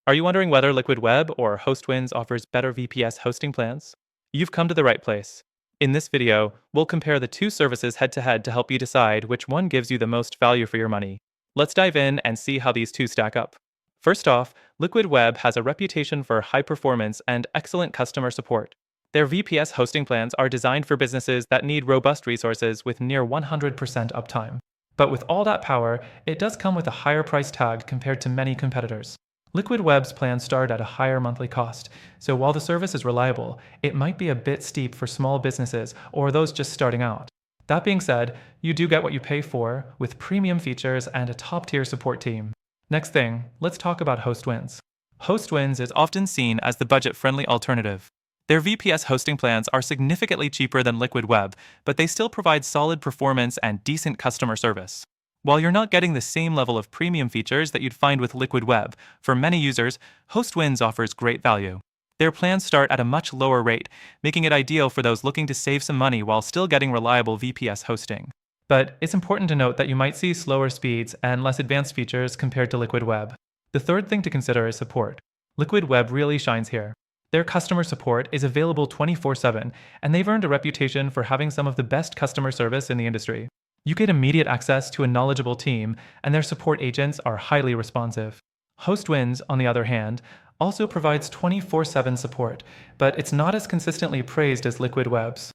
Are you wondering whether Liquid Web or Hostwinds offers better VPS hosting plans? You've come to the right place. In this video, we'll compare the two services head to head to help you decide which one gives you the most value for your money. Let's dive in and see how these two stack up. First off, Liquid Web has a reputation for high performance and excellent customer support. Their VPS hosting plans are designed for businesses that need robust resources with near 100% uptime. But with all that power, it does come with a higher price tag compared to many competitors. Liquid Web's plans start at a higher monthly cost, so while the service is reliable, it might be a bit steep for small businesses or those just starting out. That being said, you do get what you pay for, with premium features and a top-tier support team. Next thing, let's talk about Hostwinds. Hostwinds is often seen as the budget-friendly alternative. Their VPS hosting plans are significantly cheaper than Liquid Web, but they still provide solid performance and decent customer service. While you're not getting the same level of premium features that you'd find with Liquid Web, for many users, Hostwinds offers great value. Their plans start at a much lower rate, making it ideal for those looking to save some money while still getting reliable VPS hosting. But it's important to note that you might see slower speeds and less advanced features compared to Liquid Web. The third thing to consider is support. Liquid Web really shines here. Their customer support is available 24/7, and they've earned a reputation for having some of the best customer service in the industry. You get immediate access to a knowledgeable team, and their support agents are highly responsive. Hostwinds, on the other hand, also provides 24/7 support, but it's not as consistently praised as Liquid Web's.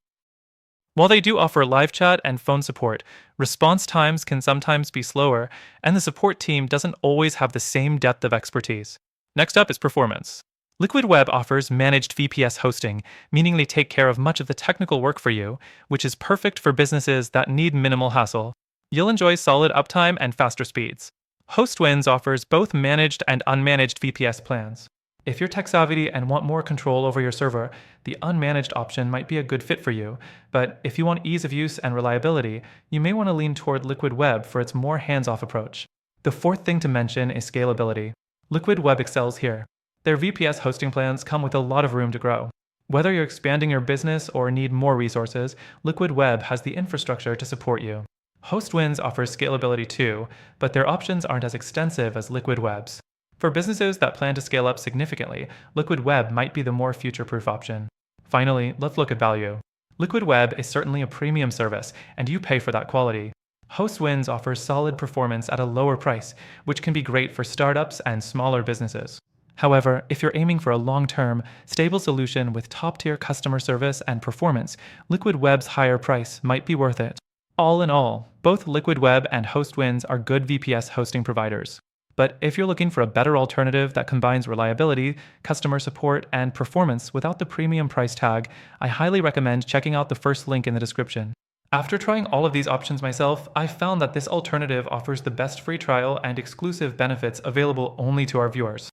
While they do offer live chat and phone support, response times can sometimes be slower, and the support team doesn't always have the same depth of expertise. Next up is performance. Liquid Web offers managed VPS hosting, meaning they take care of much of the technical work for you, which is perfect for businesses that need minimal hassle. You'll enjoy solid uptime and faster speeds. Hostwinds offers both managed and unmanaged VPS plans. If you're tech-savvy and want more control over your server, the unmanaged option might be a good fit for you, but if you want ease of use and reliability, you may want to lean toward Liquid Web for its more hands-off approach. The fourth thing to mention is scalability. Liquid Web excels here. Their VPS hosting plans come with a lot of room to grow. Whether you're expanding your business or need more resources, Liquid Web has the infrastructure to support you. Hostwinds offers scalability too, but their options aren't as extensive as Liquid Web's. For businesses that plan to scale up significantly, Liquid Web might be the more future-proof option. Finally, let's look at value. Liquid Web is certainly a premium service, and you pay for that quality. Hostwinds offers solid performance at a lower price, which can be great for startups and smaller businesses. However, if you're aiming for a long-term, stable solution with top-tier customer service and performance, Liquid Web's higher price might be worth it. All in all, both Liquid Web and Hostwinds are good VPS hosting providers. But if you're looking for a better alternative that combines reliability, customer support, and performance without the premium price tag, I highly recommend checking out the first link in the description. After trying all of these options myself, I found that this alternative offers the best free trial and exclusive benefits available only to our viewers.